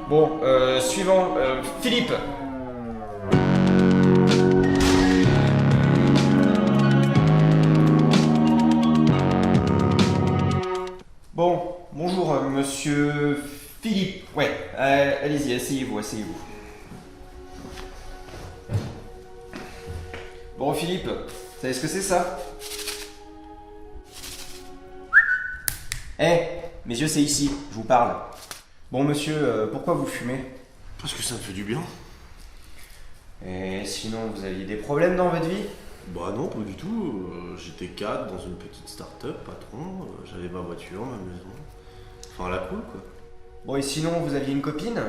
Bon, suivant, Philippe. Bon, bonjour, monsieur Philippe. Ouais, allez-y, asseyez-vous. Bon, Philippe, vous savez ce que c'est ça? Mes yeux, c'est ici, je vous parle. Bon, monsieur, pourquoi vous fumez? Parce que ça me fait du bien. Et sinon, vous aviez des problèmes dans votre vie? Bah non, pas du tout. J'étais cadre dans une petite start-up, patron. J'avais ma voiture, ma maison. Enfin, la cool, quoi. Bon, et sinon, vous aviez une copine?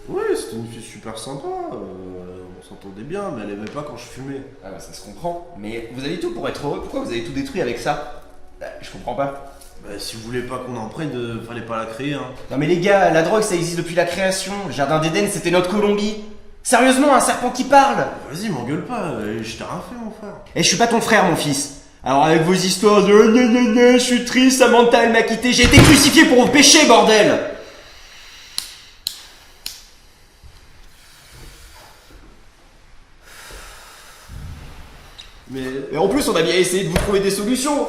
Ouais, c'était une fille super sympa. On s'entendait bien, mais elle aimait pas quand je fumais. Ah bah ça se comprend. Mais vous avez tout pour être heureux, pourquoi vous avez tout détruit avec ça? Je comprends pas. Bah, si vous voulez pas qu'on en prenne, fallait pas la créer, hein. Non mais les gars, la drogue ça existe depuis la création. Le jardin d'Éden c'était notre Colombie. Sérieusement, un serpent qui parle? Vas-y, m'engueule pas, je t'ai rien fait, mon frère. Et je suis pas ton frère, mon fils. Alors avec vos histoires de je suis triste, Samantha elle m'a quitté, j'ai été crucifié pour vos péchés, bordel! Et en plus, on a bien essayé de vous trouver des solutions.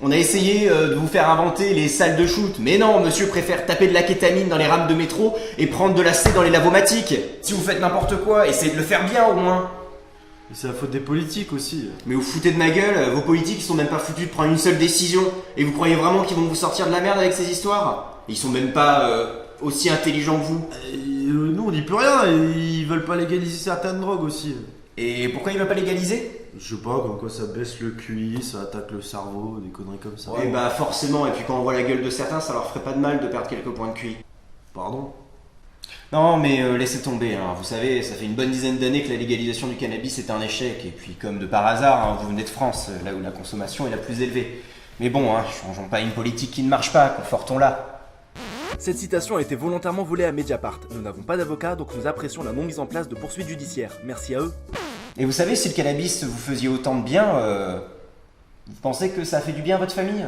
On a essayé de vous faire inventer les salles de shoot. Mais non, monsieur préfère taper de la kétamine dans les rames de métro et prendre de la C dans les lavomatiques. Si vous faites n'importe quoi, essayez de le faire bien au moins. Et c'est la faute des politiques aussi. Mais vous foutez de ma gueule, vos politiques ils sont même pas foutus de prendre une seule décision. Et vous croyez vraiment qu'ils vont vous sortir de la merde avec ces histoires? Ils sont même pas aussi intelligents que vous. Nous, on dit plus rien, et ils veulent pas légaliser certaines drogues aussi. Et pourquoi ils veulent pas légaliser? Je sais pas, comme quoi ça baisse le QI, ça attaque le cerveau, des conneries comme ça. Et bah forcément, et puis quand on voit la gueule de certains, ça leur ferait pas de mal de perdre quelques points de QI. Pardon? Non mais laissez tomber, hein. Vous savez, ça fait une bonne dizaine d'années que la légalisation du cannabis est un échec. Et puis comme de par hasard, hein, vous venez de France, là où la consommation est la plus élevée. Mais bon, hein, changeons pas une politique qui ne marche pas, confortons-la. Cette citation a été volontairement volée à Mediapart. Nous n'avons pas d'avocat, donc nous apprécions la non mise en place de poursuites judiciaires. Merci à eux. Et vous savez, si le cannabis vous faisiez autant de bien, vous pensez que ça fait du bien à votre famille?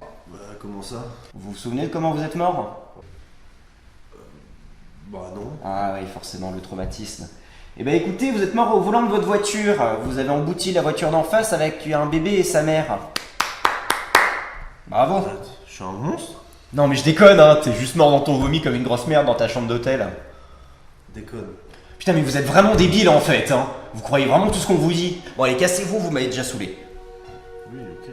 Bah, comment ça? Vous vous souvenez de comment vous êtes mort? Bah non. Ah oui, forcément, le traumatisme. Eh ben écoutez, vous êtes mort au volant de votre voiture. Vous avez embouti la voiture d'en face avec un bébé et sa mère. Bravo. Je suis un monstre? Non mais je déconne, hein, t'es juste mort dans ton vomi comme une grosse merde dans ta chambre d'hôtel. Déconne. Putain mais vous êtes vraiment débile en fait, hein. Vous croyez vraiment tout ce qu'on vous dit. Bon allez, cassez-vous, vous m'avez déjà saoulé. Oui, ok.